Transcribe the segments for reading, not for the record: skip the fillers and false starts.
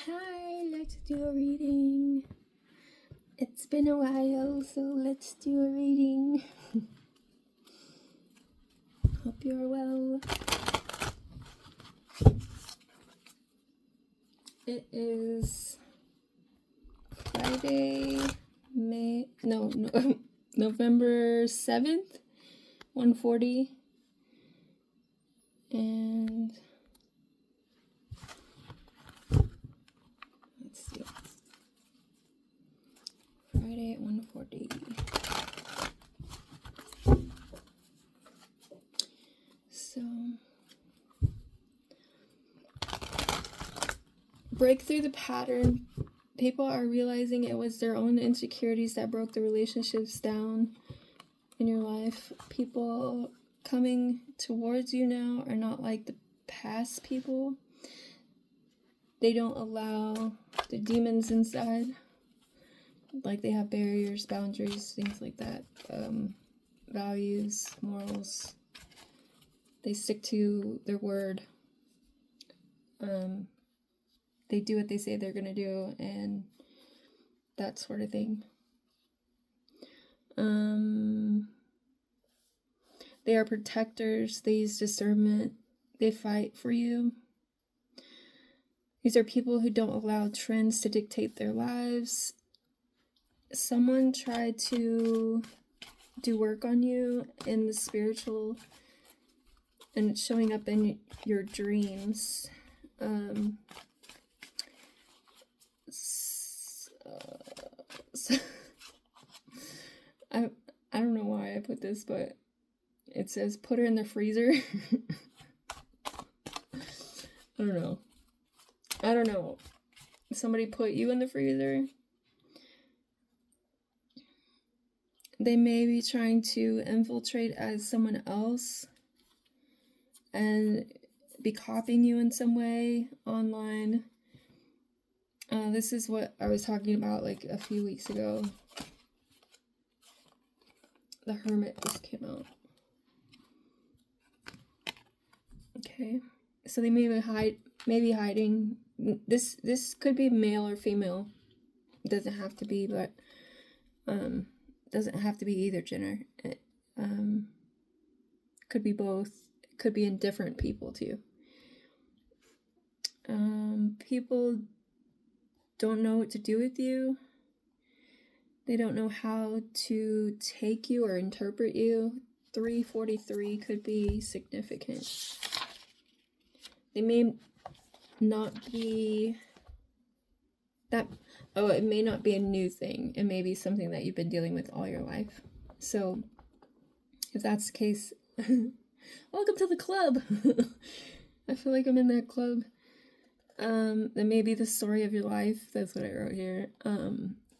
Hi, let's do a reading. It's been a while, so let's do a reading. Hope you're well. It is Friday, November 7th, 1:40. And let's see. Friday at 1:40. So, break through the pattern. People are realizing it was their own insecurities that broke the relationships down in your life. People coming towards you now are not like the past people. They don't allow the demons inside. Like they have barriers, boundaries, things like that. Values, morals. They stick to their word. They do what they say they're going to do, and that sort of thing. They are protectors. They use discernment. They fight for you. These are people who don't allow trends to dictate their lives. Someone tried to do work on you in the spiritual, and it's showing up in your dreams. I don't know why I put this, but it says put her in the freezer. I don't know. Somebody put you in the freezer. They may be trying to infiltrate as someone else and be copying you in some way online. This is what I was talking about like a few weeks ago. The Hermit just came out. Okay, so they may be hiding. This could be male or female. It doesn't have to be, but doesn't have to be either gender. It could be both. It could be in different people too. People don't know what to do with you. They don't know how to take you or interpret you. 343 could be significant. They may not be that. Oh, it may not be a new thing. It may be something that you've been dealing with all your life. So, if that's the case, welcome to the club. I feel like I'm in that club. That may be the story of your life. That's what I wrote here.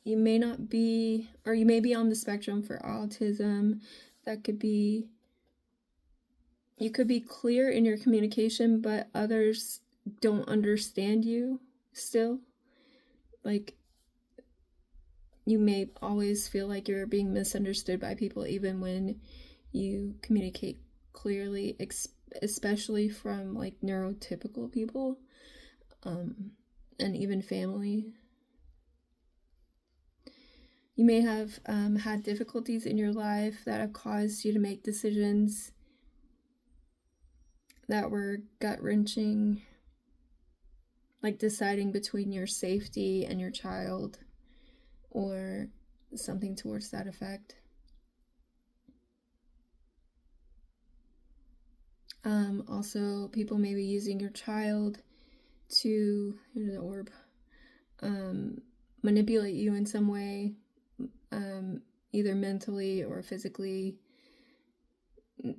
You may not be, or you may be on the spectrum for autism. That could be, you could be clear in your communication, but others don't understand you still. Like, you may always feel like you're being misunderstood by people, even when you communicate clearly, especially from like neurotypical people, and even family. You may have had difficulties in your life that have caused you to make decisions that were gut-wrenching, like deciding between your safety and your child, or something towards that effect. Also, people may be using your child to, here's the orb, manipulate you in some way, either mentally or physically,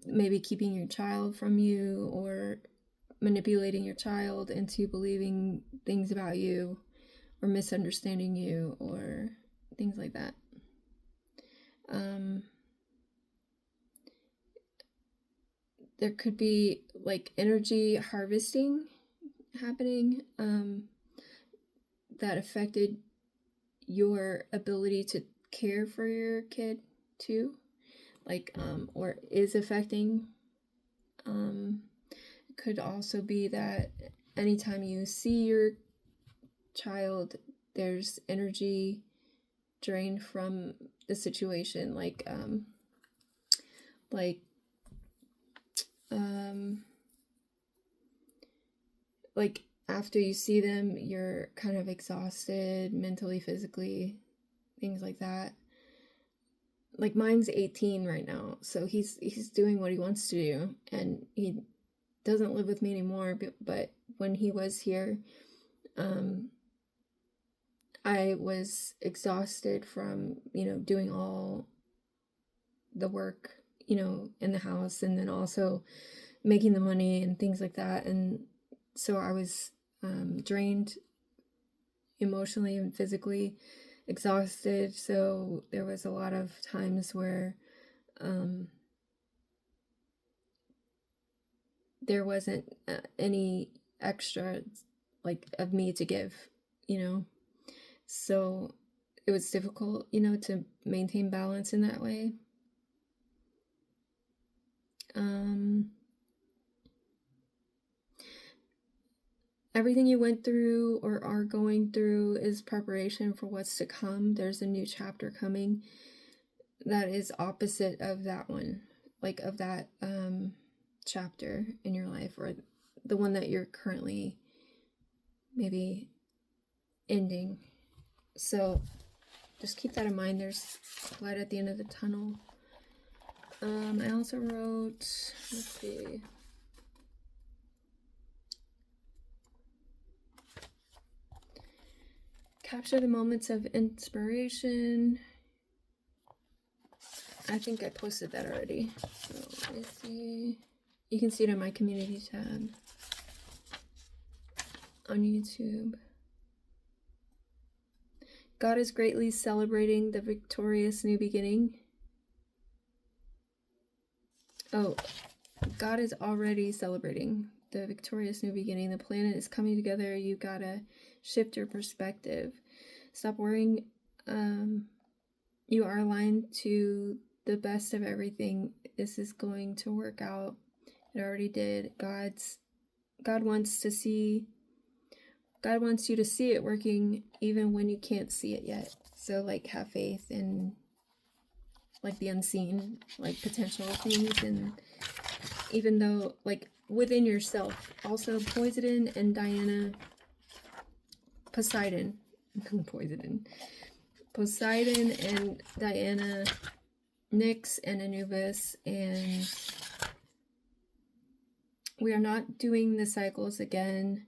maybe keeping your child from you or manipulating your child into believing things about you or misunderstanding you or things like that. There could be like energy harvesting happening that affected your ability to care for your kid too, like or is affecting. It could also be that anytime you see your child, there's energy drained from the situation, like after you see them, you're kind of exhausted mentally, physically, things like that. Like mine's 18 right now, so he's doing what he wants to do, and he doesn't live with me anymore, but when he was here, I was exhausted from, doing all the work, in the house, and then also making the money and things like that. And so I was drained emotionally and physically, exhausted. So there was a lot of times where there wasn't any extra of me to give, so it was difficult, to maintain balance in that way. Everything you went through or are going through is preparation for what's to come. There's a new chapter coming that is opposite of that one, of that chapter in your life, or the one that you're currently maybe ending. So just keep that in mind. There's light at the end of the tunnel. I also wrote, let's see, capture the moments of inspiration. I think I posted that already. So let me see. You can see it on my community tab on YouTube. God is greatly celebrating the victorious new beginning. Oh, God is already celebrating the victorious new beginning. The planet is coming together. You gotta shift your perspective. Stop worrying. You are aligned to the best of everything. This is going to work out. It already did. God wants you to see it working even when you can't see it yet. So have faith in the unseen, potential things, and even though within yourself. Also Poseidon and Diana, Nyx and Anubis, and we are not doing the cycles again.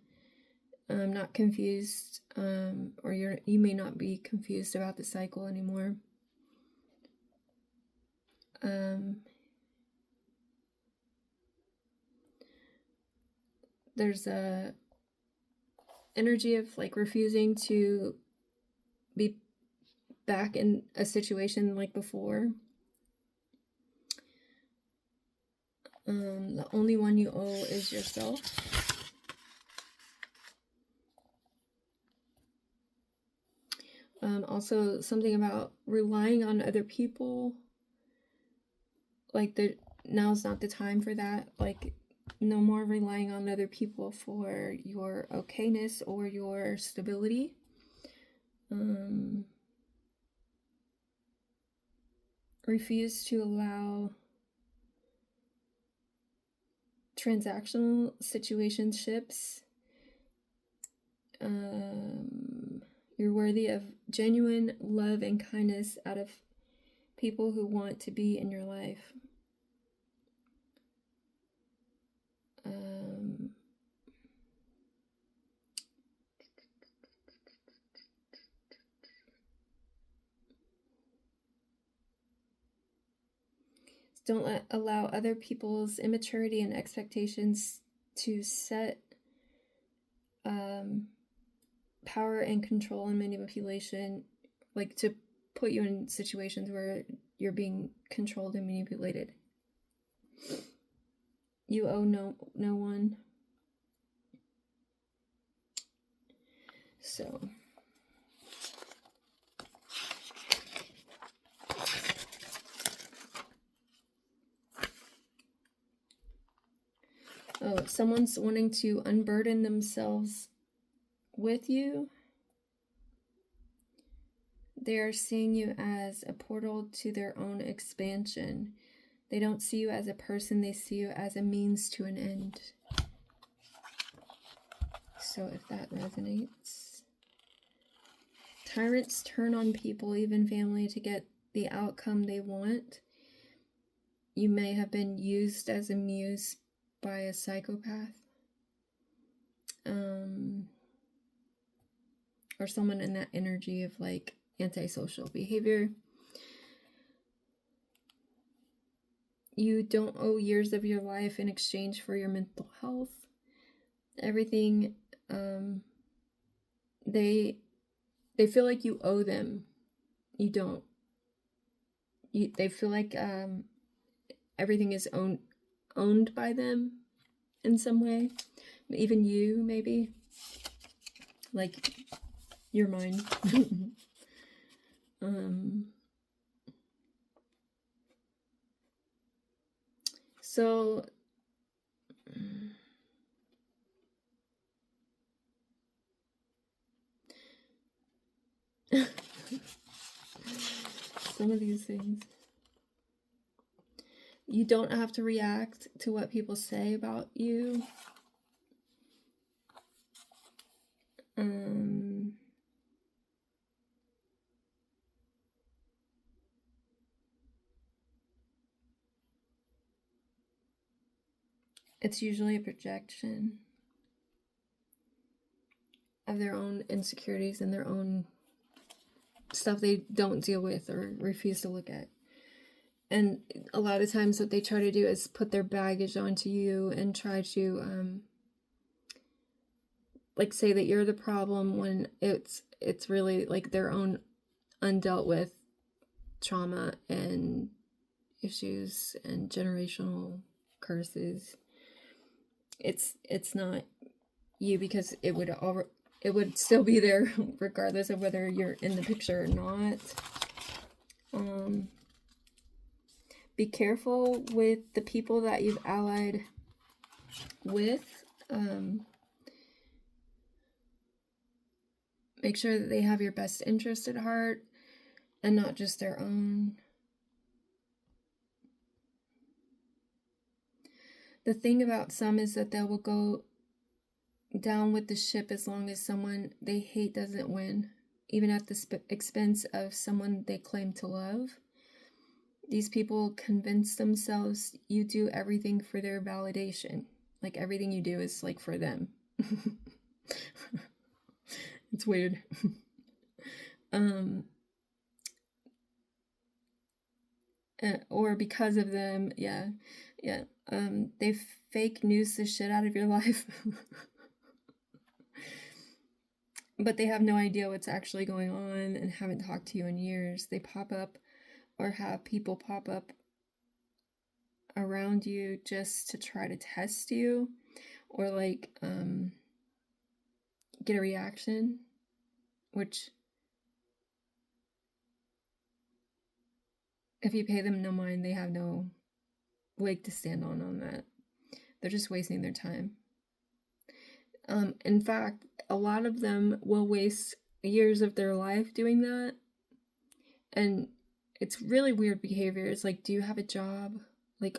I'm not confused, or you may not be confused about the cycle anymore. There's a energy of refusing to be back in a situation like before. The only one you owe is yourself. Also something about relying on other people. Now's not the time for that. No more relying on other people for your okayness or your stability. Refuse to allow transactional situationships. You're worthy of genuine love and kindness out of people who want to be in your life. Don't allow other people's immaturity and expectations to set power and control and manipulation, to put you in situations where you're being controlled and manipulated. You owe no one. So someone's wanting to unburden themselves with you. They are seeing you as a portal to their own expansion. They don't see you as a person, they see you as a means to an end. So if that resonates. Tyrants turn on people, even family, to get the outcome they want. You may have been used as a muse by a psychopath. Or someone in that energy of like antisocial behavior. You don't owe years of your life in exchange for your mental health. Everything, they feel like you owe them. You don't. They feel like everything is owned by them in some way. Even you, maybe. Like, you're mine. So, some of these things. You don't have to react to what people say about you. It's usually a projection of their own insecurities and their own stuff they don't deal with or refuse to look at. And a lot of times what they try to do is put their baggage onto you and try to like say that you're the problem when it's really like their own undealt with trauma and issues and generational curses. It's not you, because it would still be there regardless of whether you're in the picture or not. Be careful with the people that you've allied with. Make sure that they have your best interest at heart and not just their own. The thing about some is that they will go down with the ship as long as someone they hate doesn't win, even at the expense of someone they claim to love. These people convince themselves you do everything for their validation. Like everything you do is like for them. It's weird. Or because of them, yeah. They fake news the shit out of your life. But they have no idea what's actually going on and haven't talked to you in years. They pop up or have people pop up around you just to try to test you or like get a reaction, which if you pay them no mind, they have no leg to stand on that. They're just wasting their time. In fact, a lot of them will waste years of their life doing that. And it's really weird behavior. It's like, do you have a job? Like,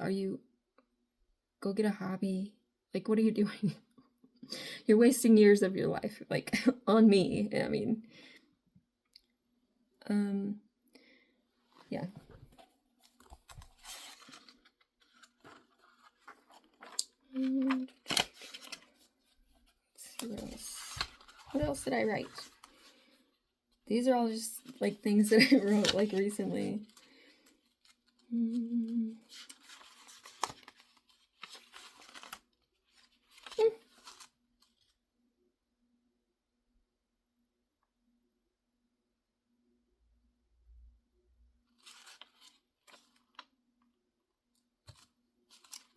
go get a hobby? Like, what are you doing? You're wasting years of your life, like, on me. I mean, yeah. Let's see what else. What else did I write? These are all just like things that I wrote like recently.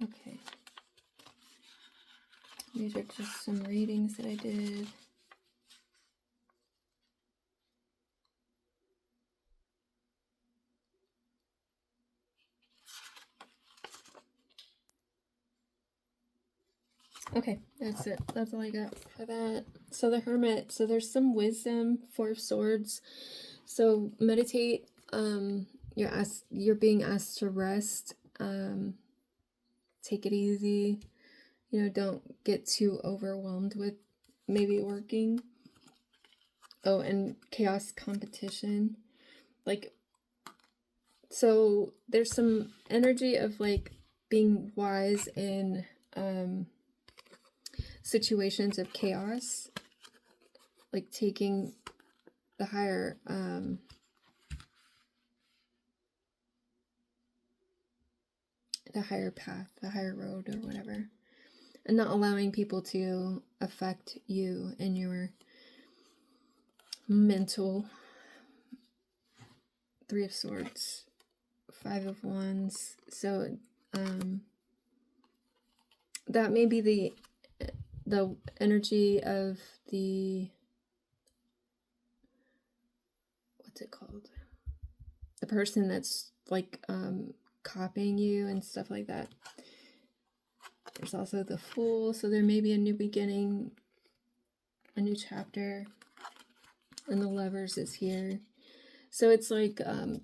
Okay. These are just some readings that I did. Okay, that's it. That's all I got for that. So the Hermit. So there's some wisdom, Four of Swords. So meditate. You're being asked to rest. Take it easy. Don't get too overwhelmed with maybe working. Oh, and chaos competition. So there's some energy of being wise in situations of chaos, taking the higher path, the higher road, or whatever, and not allowing people to affect you and your mental. 3 of Swords, 5 of Wands. So that may be the energy of the, what's it called, the person that's copying you and stuff like that. There's also the Fool, so there may be a new beginning, a new chapter, and the Lovers is here. So it's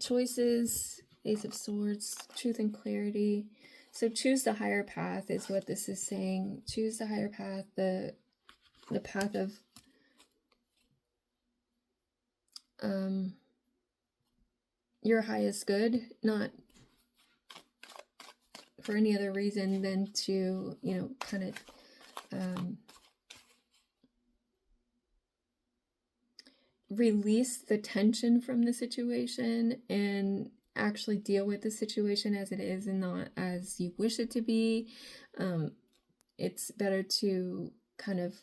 choices, Ace of Swords, truth and clarity. So choose the higher path is what this is saying. Choose the higher path, the path of your highest good, not for any other reason than to, kind of release the tension from the situation and actually deal with the situation as it is and not as you wish it to be. It's better to kind of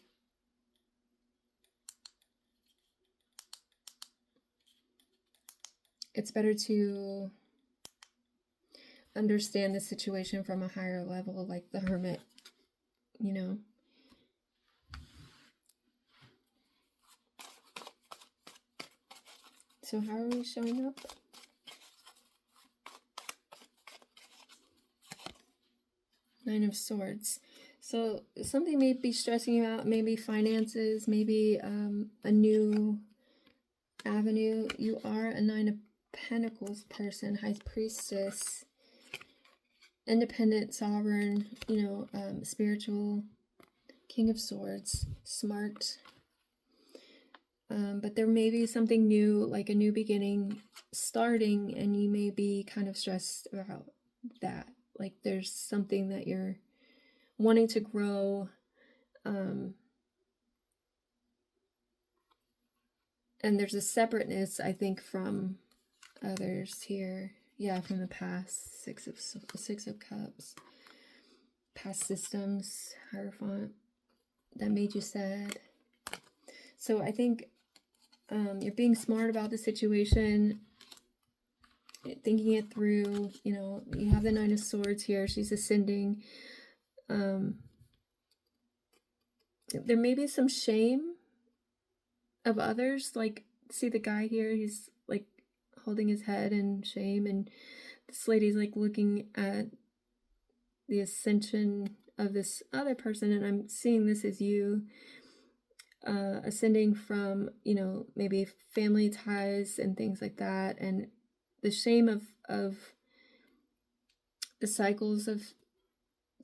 understand the situation from a higher level, like the Hermit, So how are we showing up? Nine of Swords. So something may be stressing you out, maybe finances, maybe a new avenue. You are a 9 of Pentacles person, High Priestess, independent, sovereign, spiritual, King of Swords, smart. But there may be something new, like a new beginning starting, and you may be kind of stressed about that. There's something that you're wanting to grow. And there's a separateness, I think, from others here. Yeah, from the past. Six of Cups. Past systems, Hierophant, that made you sad. So I think you're being smart about the situation, thinking it through. You have the 9 of Swords here. She's ascending. There may be some shame of others. See the guy here, he's holding his head in shame, and this lady's looking at the ascension of this other person, and I'm seeing this as you ascending from, maybe family ties and things like that, and the shame of the cycles of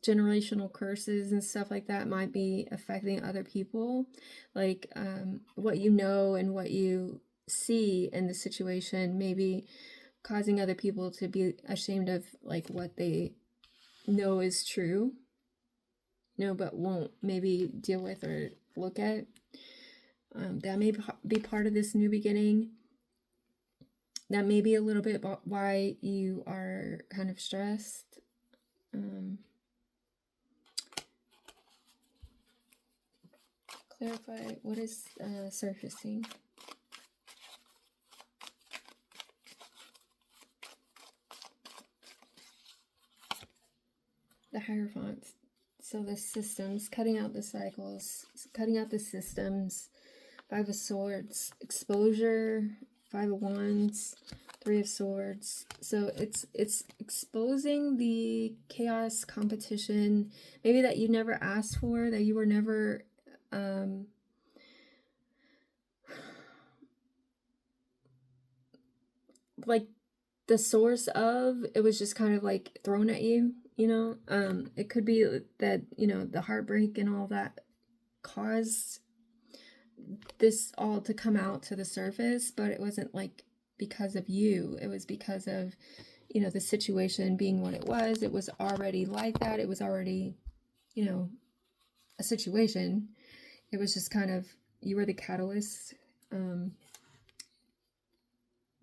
generational curses and stuff like that might be affecting other people, what and what you see in the situation, maybe causing other people to be ashamed of what they know is true, but won't maybe deal with or look at. That may be part of this new beginning. That may be a little bit about why you are kind of stressed. Clarify what is surfacing. The Hierophant. So the systems, cutting out the cycles, cutting out the systems. 5 of Swords, exposure. 5 of Wands, 3 of Swords. So it's exposing the chaos, competition, maybe that you never asked for, that you were never like the source of it was just kind of like thrown at you, you know. It could be that, you know, the heartbreak and all that caused this all to come out to the surface, but it wasn't like because of you. It was because of, you know, the situation being what it was. It was already like that. It was already, you know, a situation. It was just kind of, you were the catalyst,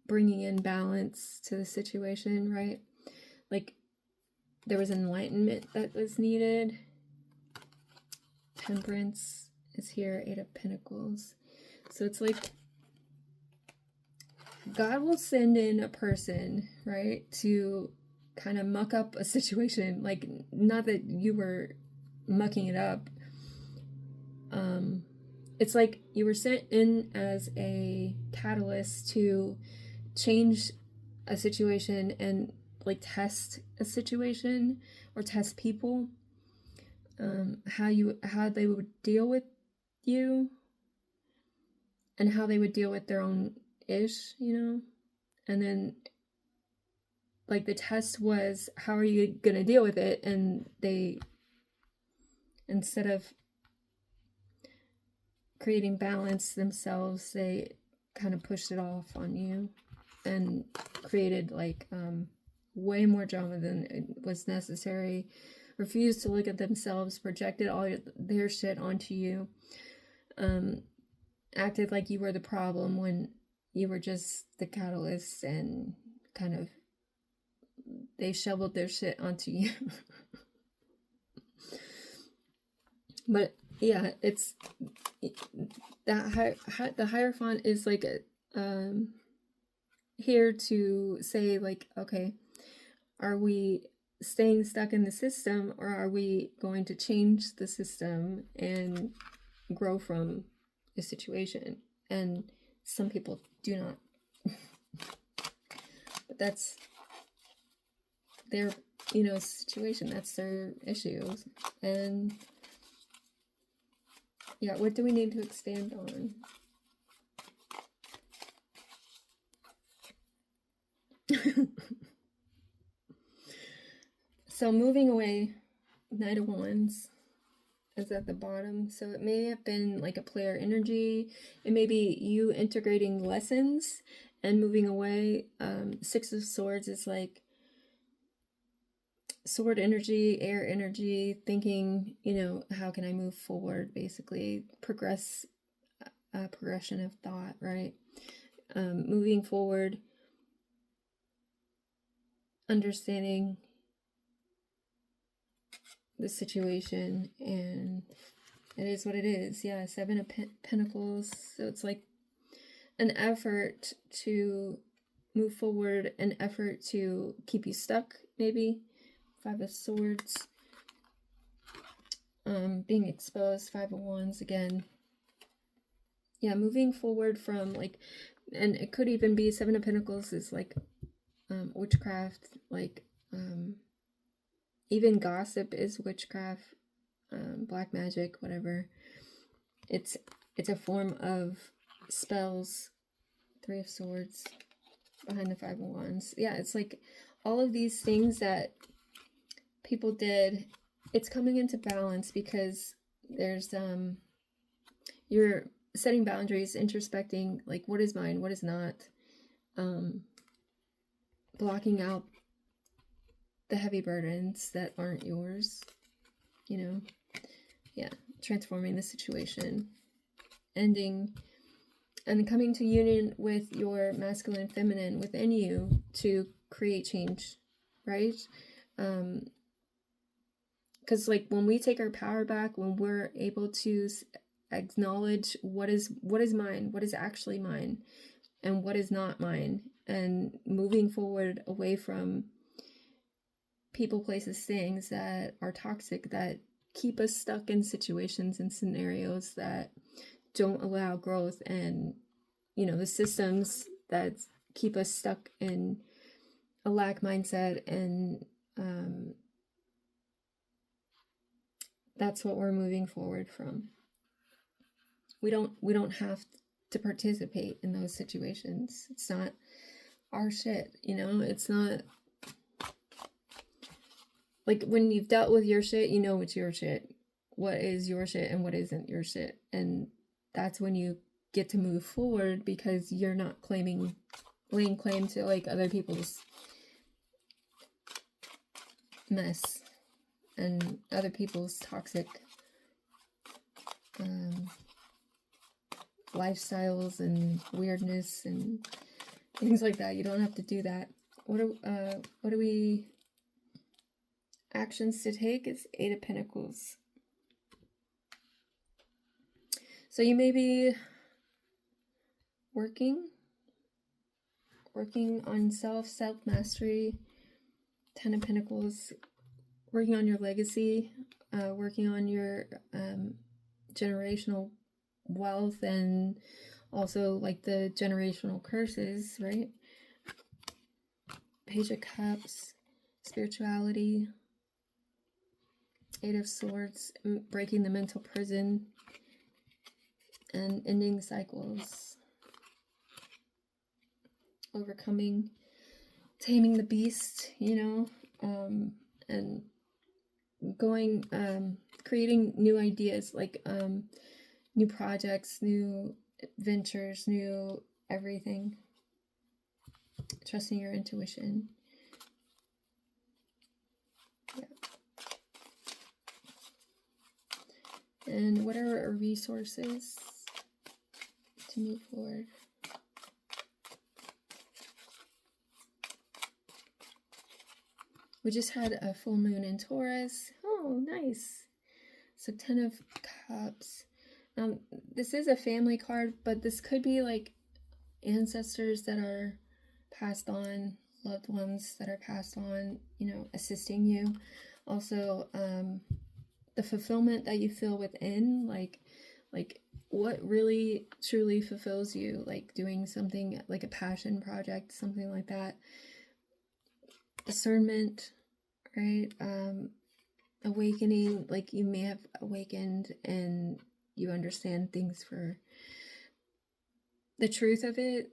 bringing in balance to the situation, right? Like there was enlightenment that was needed. Temperance is here, 8 of Pentacles. So it's like God will send in a person, right, to kind of muck up a situation. Like, not that you were mucking it up. It's like you were sent in as a catalyst to change a situation and like test a situation or test people, how they would deal with you and how they would deal with their own ish, you know. And then like the test was, how are you gonna deal with it? And they, instead of creating balance themselves, they kind of pushed it off on you and created like way more drama than it was necessary. Refused to look at themselves, projected all their shit onto you, acted like you were the problem when you were just the catalyst, and kind of they shoveled their shit onto you. But yeah, it's that the Hierophant is like a here to say like, okay, are we staying stuck in the system, or are we going to change the system and grow from the situation? And some people do not. But that's their, you know, situation. That's their issues. And yeah, what do we need to expand on? So moving away, Knight of Wands is at the bottom. So it may have been like a player energy. It may be you integrating lessons and moving away. 6 of Swords is like sword energy, air energy, thinking, you know, how can I move forward, basically progression of thought, right? Moving forward, understanding the situation, and it is what it is. Yeah, 7 of Pentacles. So it's like an effort to move forward, an effort to keep you stuck, maybe. 5 of Swords. Being exposed. 5 of Wands again. Yeah, moving forward from like, and it could even be 7 of Pentacles is like witchcraft, like even gossip is witchcraft, black magic, whatever. It's a form of spells. 3 of Swords behind the 5 of Wands. Yeah, it's like all of these things that people did, it's coming into balance because there's you're setting boundaries, introspecting, like what is mine, what is not, blocking out the heavy burdens that aren't yours, you know. Yeah, transforming the situation, ending and coming to union with your masculine feminine within you to create change, right? Because like when we take our power back, when we're able to acknowledge what is mine, what is actually mine, and what is not mine, and moving forward away from people, places, things that are toxic, that keep us stuck in situations and scenarios that don't allow growth, and, you know, the systems that keep us stuck in a lack mindset, and that's what we're moving forward from. We don't have to participate in those situations. It's not our shit, it's not like when you've dealt with your shit, it's your shit, what is your shit and what isn't your shit, and that's when you get to move forward, because you're not laying claim to like other people's mess and other people's toxic lifestyles and weirdness and things like that. You don't have to do that. What do we actions to take? Is Eight of Pentacles. So you may be working on self-mastery. 10 of Pentacles, working on your legacy, working on your generational wealth, and also like the generational curses, right? Page of Cups, spirituality. Eight of Swords, breaking the mental prison and ending cycles. Overcoming, taming the beast, and going, creating new ideas, like new projects, new ventures, new everything. Trusting your intuition. Yeah. And what are our resources to move forward? We just had a full moon in Taurus. Oh, nice. So 10 of Cups. This is a family card, but this could be like ancestors that are passed on, loved ones that are passed on, assisting you. Also, the fulfillment that you feel within, like what really truly fulfills you, like doing something like a passion project, something like that. Discernment, right? Awakening, like you may have awakened and you understand things for the truth of it.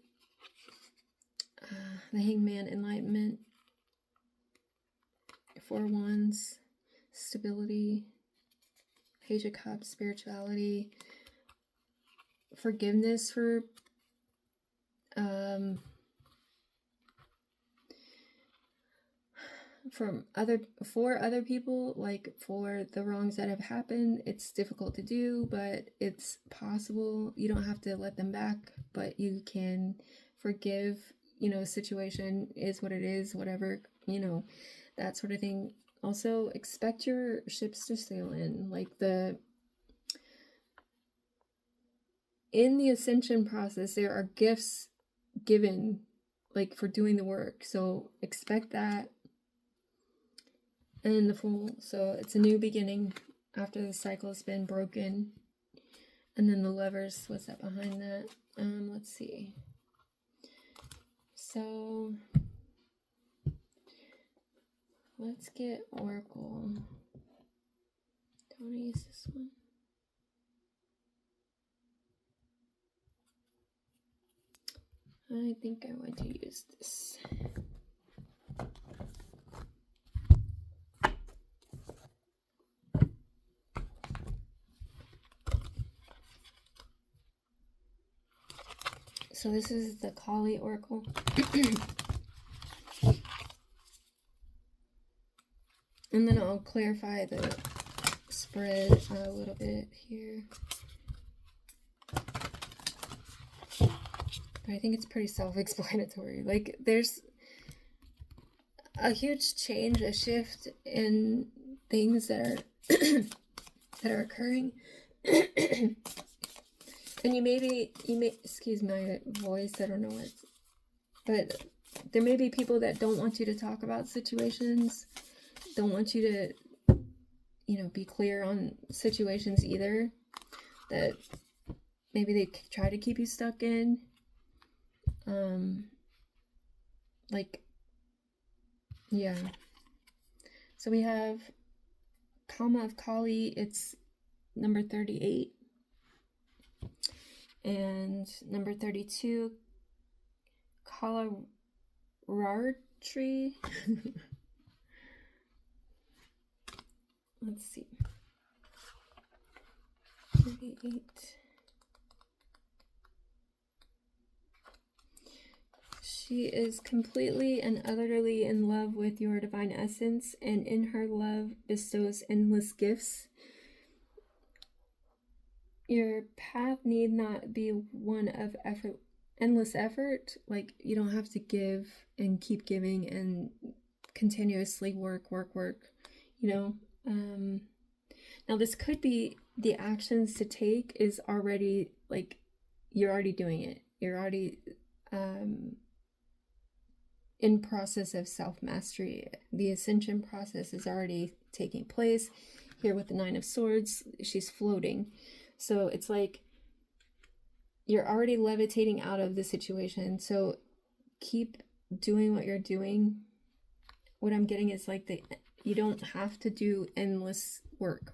The Hangman, enlightenment. 4 Wands, stability. Page of Cups, spirituality. Forgiveness for for other people, like for the wrongs that have happened. It's difficult to do, but it's possible. You don't have to let them back, but you can forgive. The situation is what it is, whatever, that sort of thing. Also, expect your ships to sail in, like in the ascension process, there are gifts given, like for doing the work, so expect that. And the Fool, so it's a new beginning after the cycle has been broken. And then the Lovers, what's that behind that? Let's see. So let's get Oracle. Do I want to use this one? I think I want to use this. So this is the Kali Oracle. And then I'll clarify the spread a little bit here. But I think it's pretty self-explanatory. Like, there's a huge change, a shift in things that are that are occurring. And you may, excuse my voice, I don't know what, but there may be people that don't want you to talk about situations, don't want you to, be clear on situations either, that maybe they try to keep you stuck in. Yeah. So we have Kama of Kali, it's number 38. And number 32, Kala tree. Let's see. 38. She is completely and utterly in love with your divine essence, and in her love bestows endless gifts. Your path need not be one of endless effort. Like, you don't have to give and keep giving and continuously work, you know. Now this could be the actions to take is already, like, you're already doing it. You're already in process of self-mastery. The ascension process is already taking place. Here with the 9 of Swords, she's floating. So it's like you're already levitating out of the situation. So keep doing what you're doing. What I'm getting is like you don't have to do endless work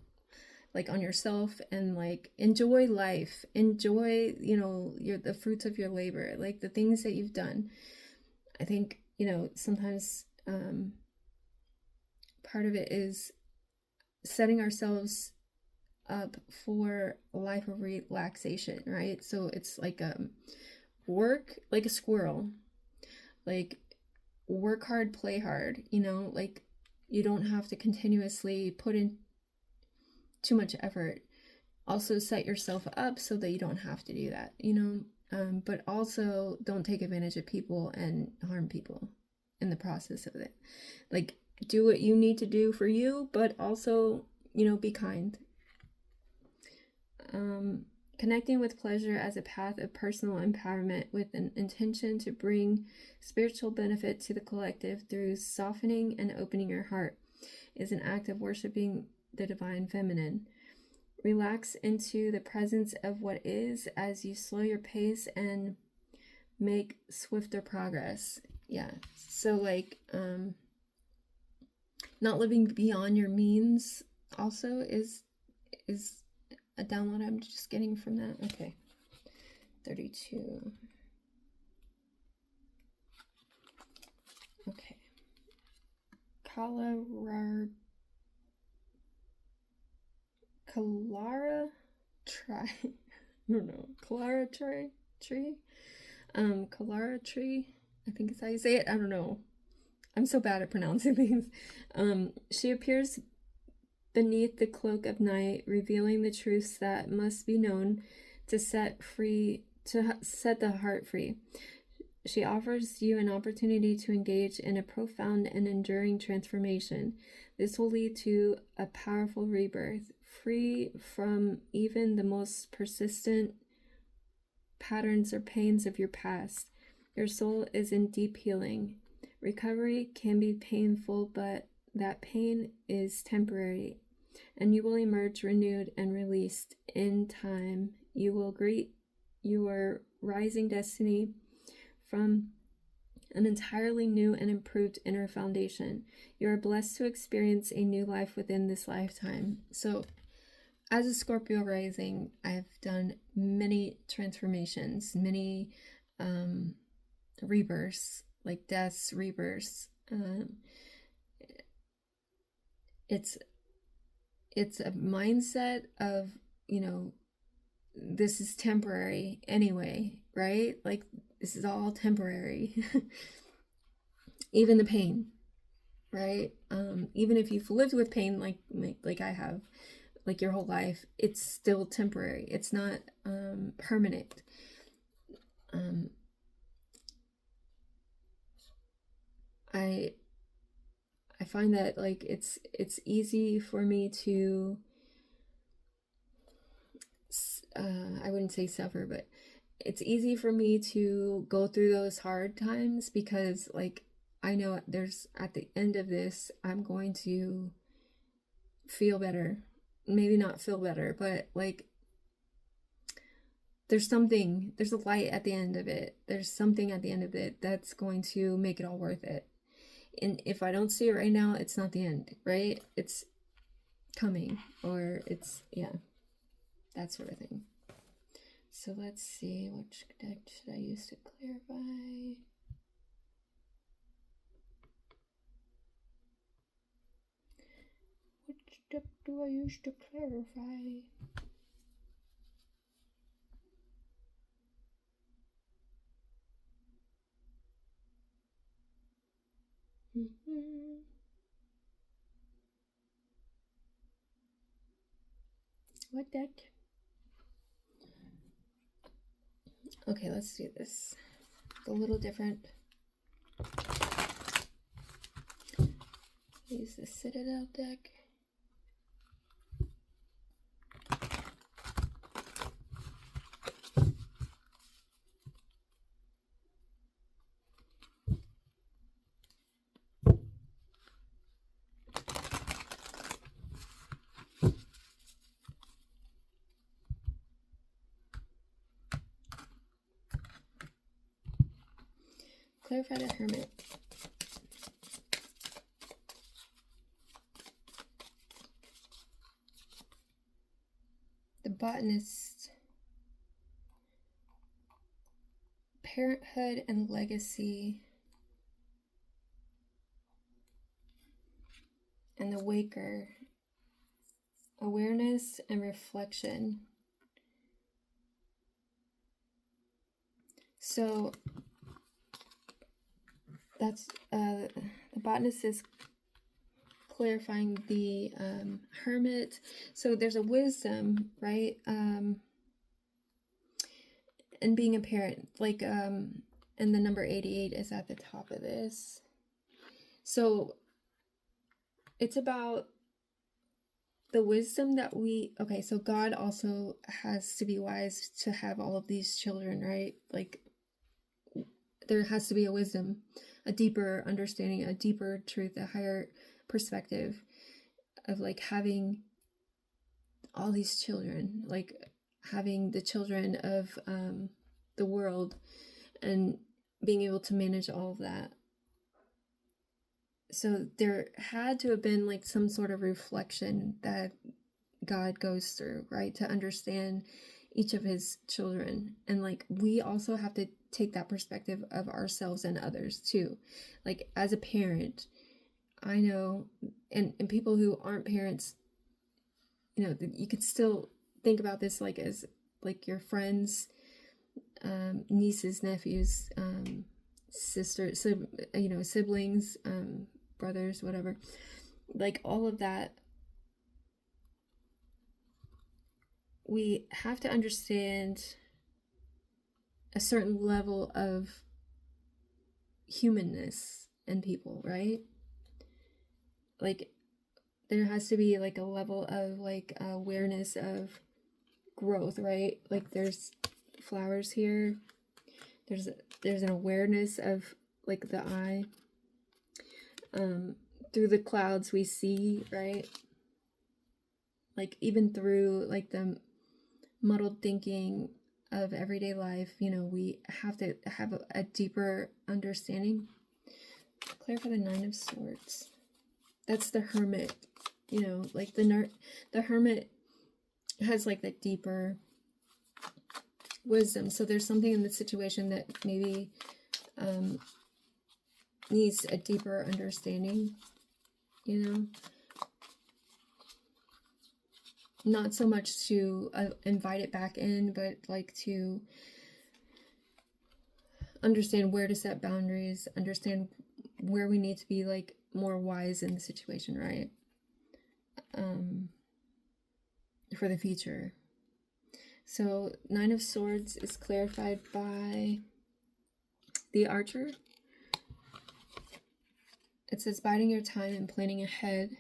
like on yourself, and like enjoy life, enjoy, you know, the fruits of your labor, like the things that you've done. I think, you know, sometimes part of it is setting ourselves up for a life of relaxation, right? So it's like work like a squirrel, like work hard, play hard, you know, like you don't have to continuously put in too much effort. Also set yourself up so that you don't have to do that, you know. But also don't take advantage of people and harm people in the process of it. Like, do what you need to do for you, but also, you know, be kind. Connecting with pleasure as a path of personal empowerment with an intention to bring spiritual benefit to the collective through softening and opening your heart is an act of worshiping the divine feminine. Relax into the presence of what is as you slow your pace and make swifter progress. Yeah. So like not living beyond your means also is a download I'm just getting from that. Okay. 32. Okay. Clara tree. I think is how you say it. I don't know. I'm so bad at pronouncing things. She appears beneath the cloak of night, revealing the truths that must be known to set the heart free. She offers you an opportunity to engage in a profound and enduring transformation. This will lead to a powerful rebirth, free from even the most persistent patterns or pains of your past. Your soul is in deep healing. Recovery can be painful, but that pain is temporary, and you will emerge renewed and released in time. You will greet your rising destiny from an entirely new and improved inner foundation. You are blessed to experience a new life within this lifetime. So, as a Scorpio rising, I've done many transformations, many rebirths, like deaths, rebirths. It's a mindset of, you know, this is temporary anyway, right? Like, this is all temporary. Even the pain, right? Even if you've lived with pain like I have, like your whole life, it's still temporary. It's not permanent. I find that like it's easy for me to I wouldn't say suffer, but it's easy for me to go through those hard times because like I know there's at the end of this I'm going to feel better. Maybe not feel better, but like there's a light at the end of it. There's something at the end of it that's going to make it all worth it. And if I don't see it right now, it's not the end, right? It's coming, or it's, yeah, that sort of thing. So let's see, which deck should I use to clarify? step do I use to clarify? What deck? Okay, let's do this. It's a little different. Use the Citadel deck. Clarify the Hermit. The Botanist. Parenthood and Legacy. And the Waker. Awareness and Reflection. So that's the Botanist is clarifying the Hermit. So there's a wisdom, right? And being a parent, like and the number 88 is at the top of this. So it's about the wisdom that so God also has to be wise to have all of these children, right? Like there has to be a wisdom, a deeper understanding, a deeper truth, a higher perspective of like having all these children, like having the children of the world and being able to manage all of that. So there had to have been like some sort of reflection that God goes through, right? To understand each of his children. And like we also have to take that perspective of ourselves and others too. Like as a parent, I know, and people who aren't parents, you know, you could still think about this like as like your friends, nieces, nephews, sisters, siblings, brothers, whatever, like all of that. We have to understand a certain level of humanness in people, right? Like there has to be like a level of like awareness of growth, right? Like there's flowers here. There's an awareness of like the eye. Through the clouds we see, right? Like even through like the muddled thinking of everyday life, you know, we have to have a deeper understanding. Clarify the Nine of Swords. That's the Hermit, you know, like the Hermit has like that deeper wisdom. So there's something in the situation that maybe needs a deeper understanding, you know, not so much to invite it back in, but like to understand where to set boundaries, understand where we need to be like more wise in the situation, right? For the future. So Nine of Swords is clarified by the Archer. It says biding your time and planning ahead.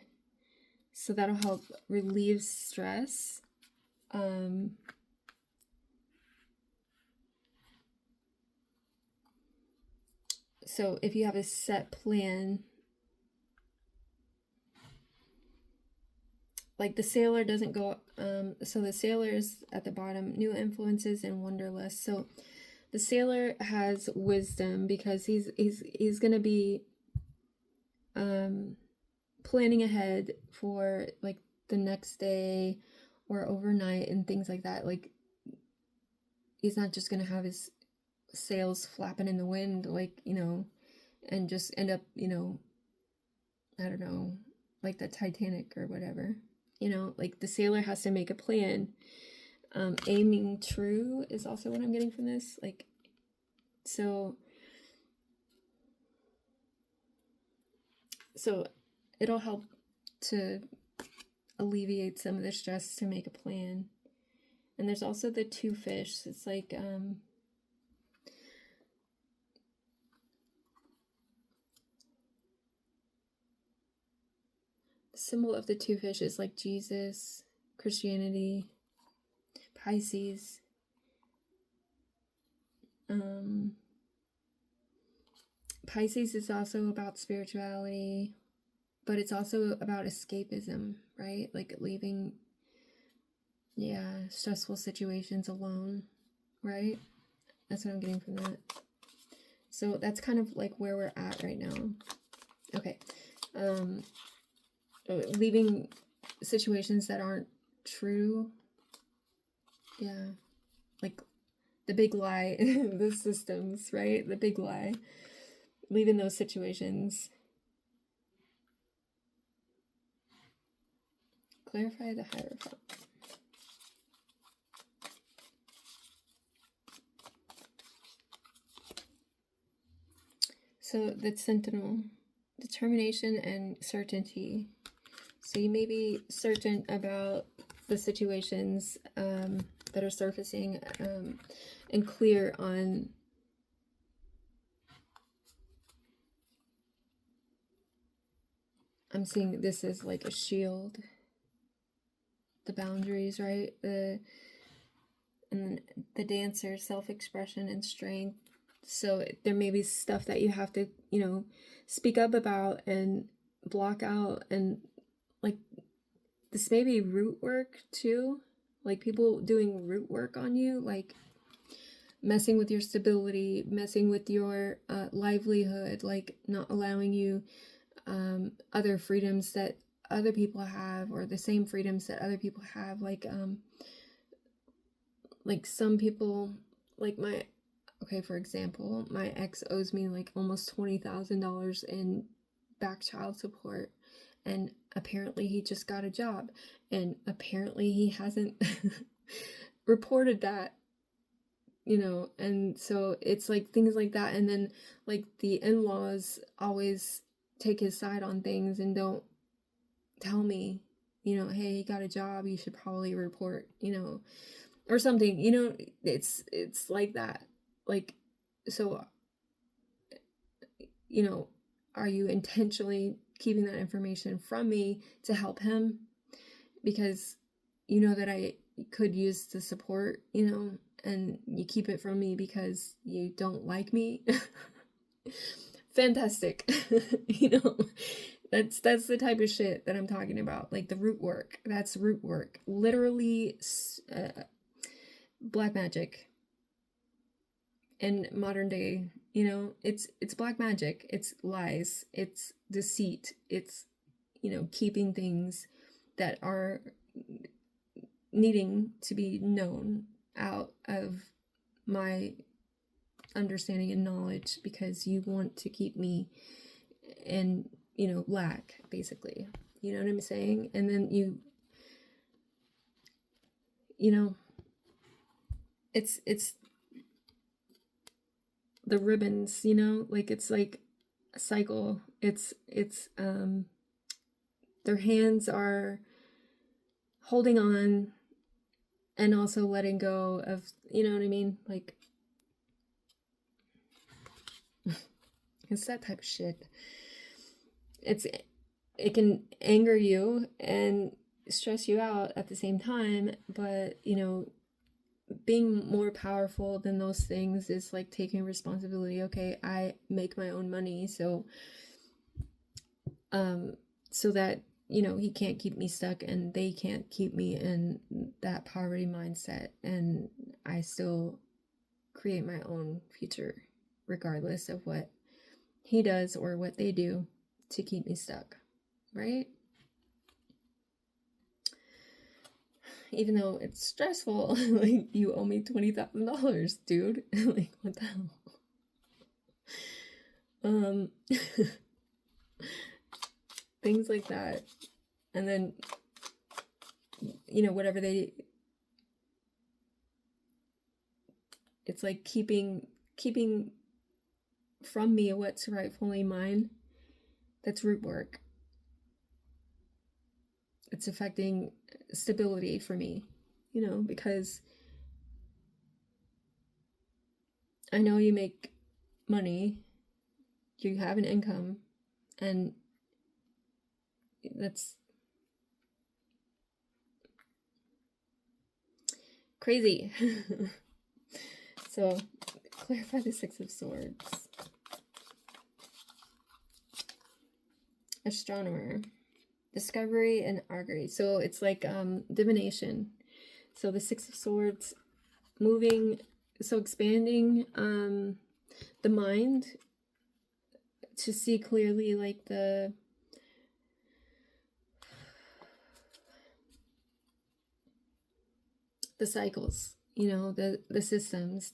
So that'll help relieve stress. So if you have a set plan, like the Sailor doesn't go, so the Sailor is at the bottom, new influences and wanderlust. So the Sailor has wisdom because he's going to be planning ahead for like the next day or overnight and things like that. Like he's not just going to have his sails flapping in the wind, like, you know, and just end up, you know, I don't know, like the Titanic or whatever. You know, like the sailor has to make a plan. Aiming true is also what I'm getting from this. Like, so it'll help to alleviate some of the stress to make a plan. And there's also the 2 fish. It's like the symbol of the 2 fish is like Jesus, Christianity, Pisces. Pisces is also about spirituality, but it's also about escapism, right? Like leaving, stressful situations alone, right? That's what I'm getting from that. So that's kind of like where we're at right now. Okay. Leaving situations that aren't true. Yeah. Like the big lie, the systems, right? The big lie. Leaving those situations. Clarify the Hierophant. So the Sentinel, determination and certainty. So you may be certain about the situations that are surfacing and clear on I'm seeing this as like a shield. The boundaries, right? And then the dancer, self-expression and strength. So there may be stuff that you have to, speak up about and block out, and like this may be root work too. Like people doing root work on you, like messing with your stability, messing with your livelihood, like not allowing you other freedoms that other people have, or the same freedoms that other people have. Like some people, like for example, my ex owes me like almost $20,000 in back child support, and apparently he just got a job, and apparently he hasn't reported that, and so it's like things like that. And then like the in-laws always take his side on things and don't tell me, hey, he got a job, you should probably report, or something, it's like that. Like, so, are you intentionally keeping that information from me to help him? Because you know that I could use the support, and you keep it from me because you don't like me. Fantastic. That's the type of shit that I'm talking about. Like the root work. That's root work. Literally black magic. In modern day, it's black magic. It's lies. It's deceit. It's, keeping things that are needing to be known out of my understanding and knowledge, because you want to keep me in, lack, basically. You know what I'm saying? And then it's the ribbons, like it's like a cycle. It's their hands are holding on and also letting go of, you know what I mean? Like, it's that type of shit. It can anger you and stress you out at the same time, but, being more powerful than those things is like taking responsibility. Okay, I make my own money, so that, he can't keep me stuck and they can't keep me in that poverty mindset, and I still create my own future regardless of what he does or what they do to keep me stuck, right? Even though it's stressful, like, you owe me $20,000, dude. Like, what the hell? Things like that. And then whatever it's like keeping from me what's rightfully mine. That's root work. It's affecting stability for me, because I know you make money, you have an income, and that's crazy. So, clarify the Six of Swords. Astronomer. Discovery and augury. So it's like divination. So the Six of Swords, moving, so expanding the mind to see clearly, like the cycles, the systems,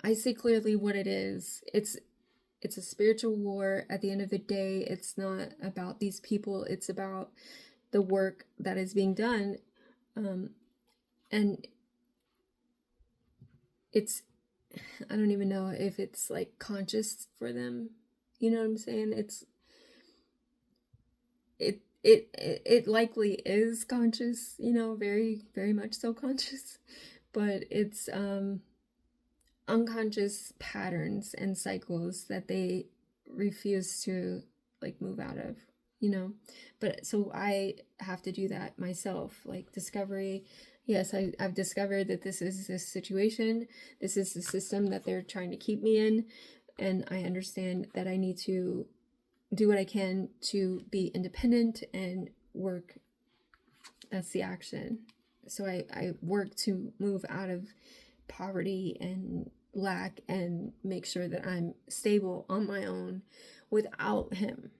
I see clearly what it is. It's a spiritual war. At the end of the day, it's not about these people. It's about the work that is being done. And it's, I don't even know if it's like conscious for them. You know what I'm saying? It likely is conscious, very, very much so conscious, but it's unconscious patterns and cycles that they refuse to like move out of, but so I have to do that myself, like discovery. Yes, I've discovered that this is this situation, this is the system that they're trying to keep me in, and I understand that I need to do what I can to be independent and work. That's the action. So I work to move out of poverty and lack and make sure that I'm stable on my own without him,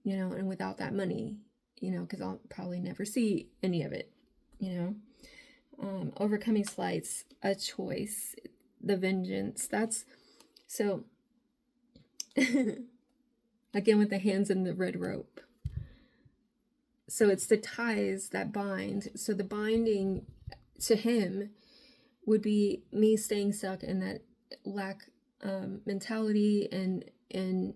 and without that money, because I'll probably never see any of it, overcoming slights, a choice, the vengeance. That's so again with the hands and the red rope. So it's the ties that bind. So the binding to him would be me staying stuck in that lack mentality and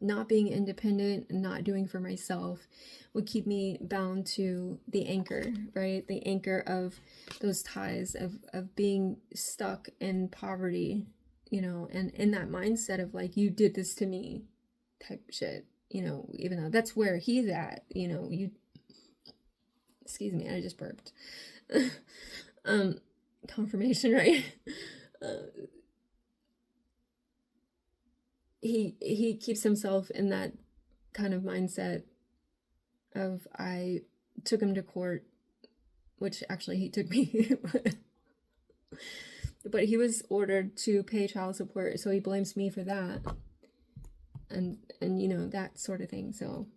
not being independent and not doing for myself would keep me bound to the anchor, right? The anchor of those ties of being stuck in poverty, and in that mindset of like, you did this to me type shit, even though that's where he's at, excuse me, I just burped. Confirmation, right? He keeps himself in that kind of mindset of, I took him to court, which actually he took me, but he was ordered to pay child support, so he blames me for that, and that sort of thing. So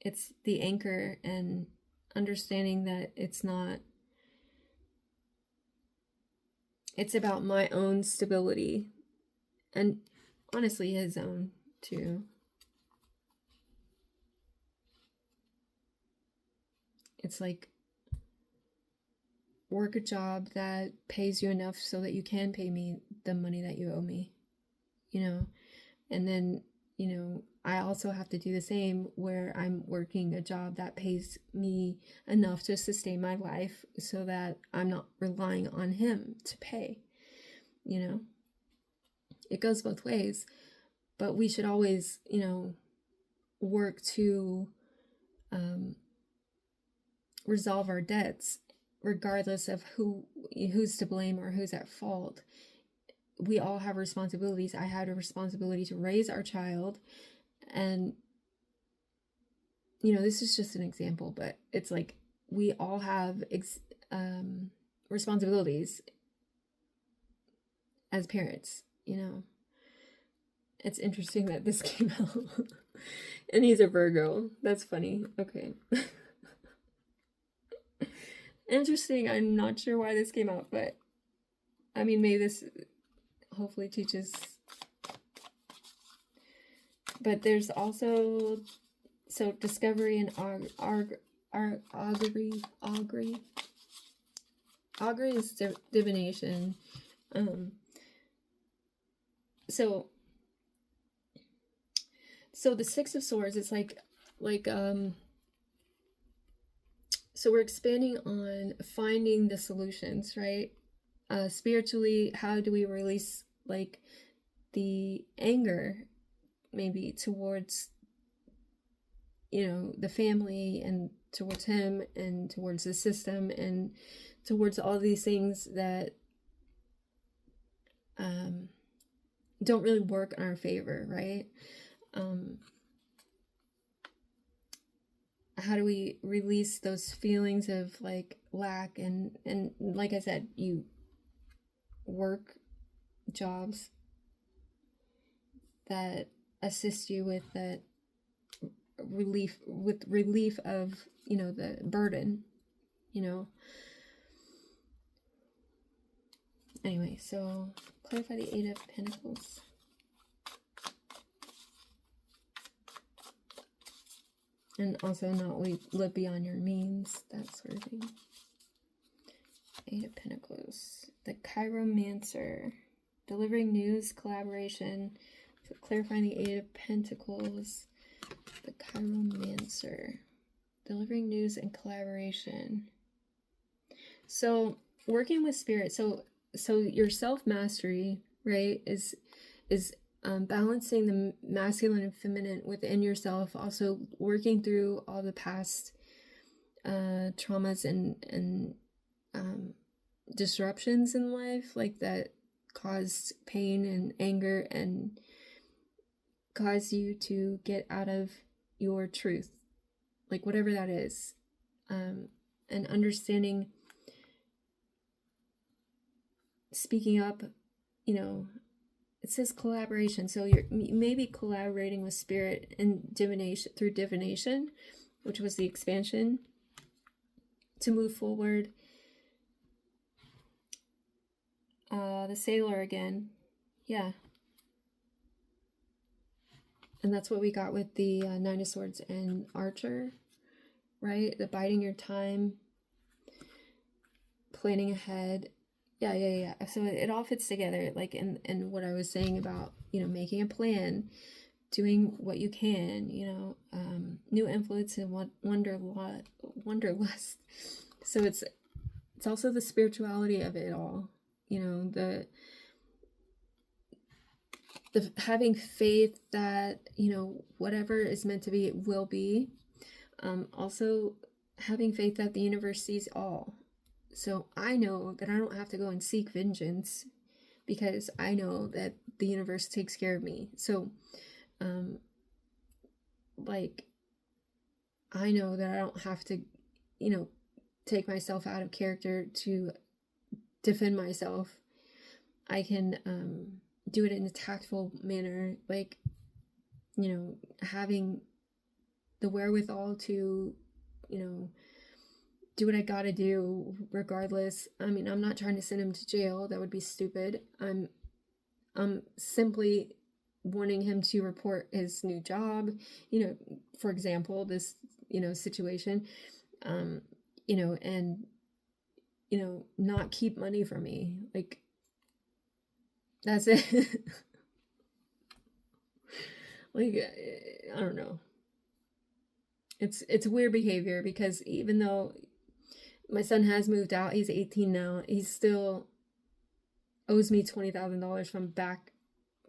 it's the anchor and understanding that it's about my own stability, and honestly his own too. It's like, work a job that pays you enough so that you can pay me the money that you owe me, and then, I also have to do the same, where I'm working a job that pays me enough to sustain my life so that I'm not relying on him to pay, It goes both ways, but we should always, work to resolve our debts, regardless of who's to blame or who's at fault. We all have responsibilities. I had a responsibility to raise our child, and this is just an example, but it's like we all have responsibilities as parents. It's interesting that this came out. And he's a Virgo. That's funny. Okay. Interesting. I'm not sure why this came out, but I mean, maybe this hopefully teaches. But there's also, so discovery and augury. Augury is divination. So the Six of Swords is like so we're expanding on finding the solutions, right? Spiritually, how do we release like the anger maybe towards, you know, the family and towards him and towards the system and towards all these things that don't really work in our favor, right? How do we release those feelings of like lack and like I said, you work jobs that assist you with that relief of, you know, the burden, you know. Anyway, so clarify the Eight of Pentacles. And also not live beyond your means, that sort of thing. Eight of Pentacles. The Chiromancer. Delivering news, collaboration. So clarifying the Eight of Pentacles. The Chiromancer. Delivering news and collaboration. So working with spirit. So your self-mastery, right, is balancing the masculine and feminine within yourself, also working through all the past traumas and disruptions in life, like that caused pain and anger and caused you to get out of your truth, like whatever that is, and understanding, speaking up, you know. It says collaboration, so you're maybe collaborating with spirit and divination, through divination, which was the expansion, to move forward. The Sailor again, yeah. And that's what we got with the Nine of Swords and Archer, right? The biding your time, planning ahead. Yeah. So it all fits together, like in what I was saying about, you know, making a plan, doing what you can, you know, new influence and wanderlust. So it's also the spirituality of it all, you know, the having faith that, you know, whatever is meant to be, it will be. Also having faith that the universe sees all. So I know that I don't have to go and seek vengeance because I know that the universe takes care of me. So, like, I know that I don't have to, you know, take myself out of character to defend myself. I can do it in a tactful manner, like, you know, having the wherewithal to, you know, do what I gotta do regardless. I mean, I'm not trying to send him to jail. That would be stupid. I'm simply wanting him to report his new job, you know, for example, this, you know, situation, you know, and, you know, not keep money from me. Like, that's it. Like, I don't know. It's weird behavior because even though my son has moved out, he's 18 now, he still owes me $20,000 from back,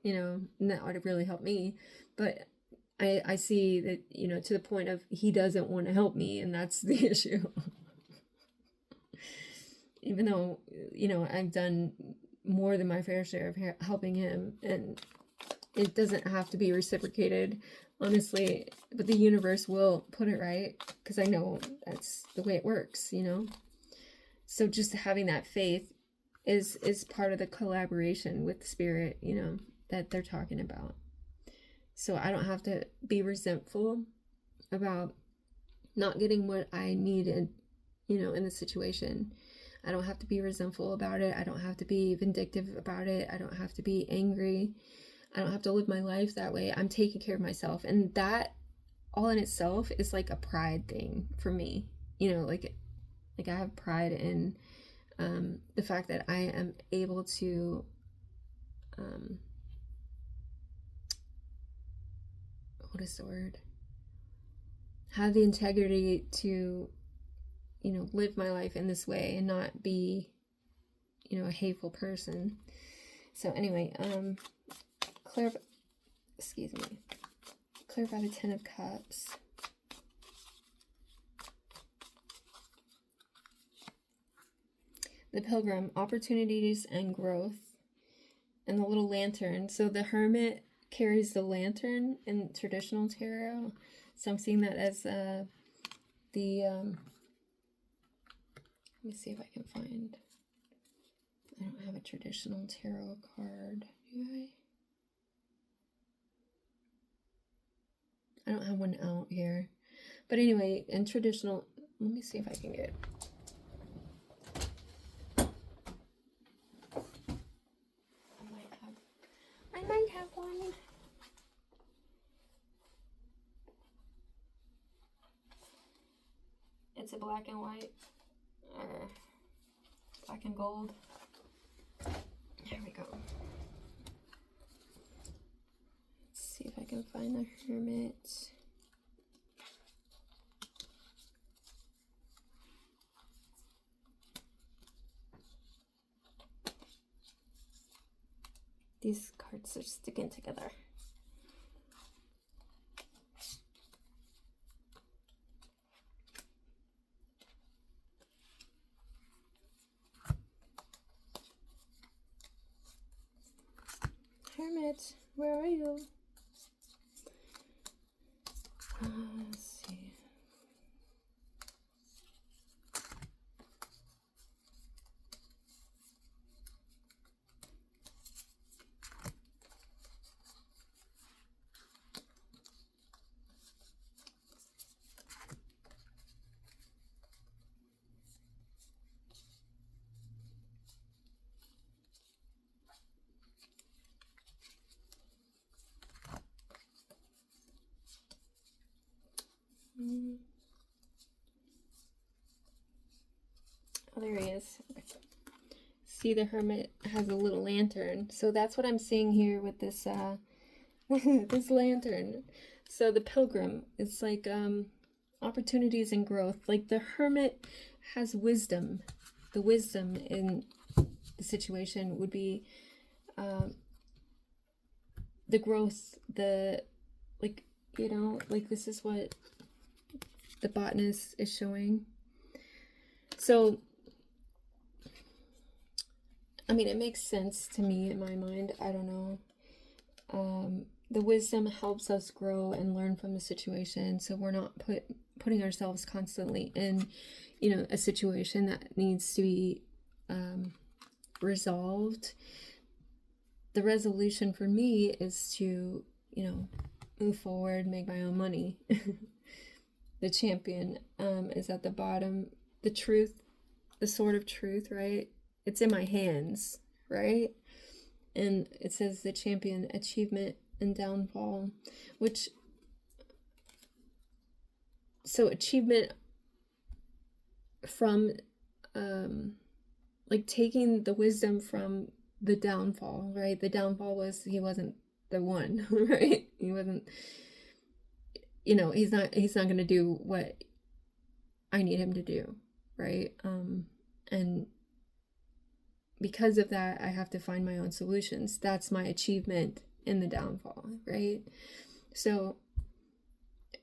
you know, and that would really help me. But I see that, you know, to the point of he doesn't want to help me, and that's the issue. Even though, you know, I've done more than my fair share of helping him, and it doesn't have to be reciprocated, honestly, but the universe will put it right, because I know that's the way it works, you know. So just having that faith is part of the collaboration with spirit, you know, that they're talking about. So I don't have to be resentful about not getting what I needed, you know, in the situation. I don't have to be resentful about it. I don't have to be vindictive about it. I don't have to be angry. I don't have to live my life that way. I'm taking care of myself. And that all in itself is like a pride thing for me. You know, like I have pride in the fact that I am able to what is the word? Have the integrity to, you know, live my life in this way and not be, you know, a hateful person. So anyway, clarify the Ten of Cups. The Pilgrim, opportunities and growth. And the little lantern. So the Hermit carries the lantern in traditional tarot. So I'm seeing that as let me see if I can find. I don't have a traditional tarot card, do I? I don't have one out here. But anyway, in traditional, let me see if I can get. I might have one. It's a black and white, or black and gold. There we go. Let's see if I can find the Hermit. These cards are sticking together. Hermit, where are you? Let's see. Oh, there he is. Okay. See, the Hermit has a little lantern. So that's what I'm seeing here with this this lantern. So the Pilgrim, it's like opportunities and growth. Like the Hermit has wisdom. The wisdom in the situation would be the growth, the, like, you know, like this is what the botanist is showing. So I mean, it makes sense to me in my mind. I don't know. The wisdom helps us grow and learn from the situation, so we're not putting ourselves constantly in, you know, a situation that needs to be resolved. The resolution for me is to, you know, move forward, make my own money. The Champion is at the bottom. The Truth, the Sword of Truth, right? It's in my hands, right? And it says the Champion, achievement and downfall, which, so achievement from, like taking the wisdom from the downfall, right? The downfall was he wasn't the one, right? He wasn't, you know, he's not going to do what I need him to do, right? And because of that, I have to find my own solutions. That's my achievement in the downfall, right? So,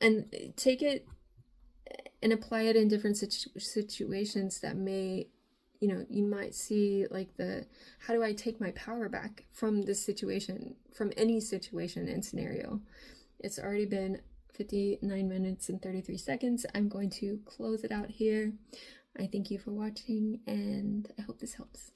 and take it and apply it in different situations that may, you know, you might see like how do I take my power back from this situation, from any situation and scenario? It's already been 59 minutes and 33 seconds. I'm going to close it out here. I thank you for watching, and I hope this helps.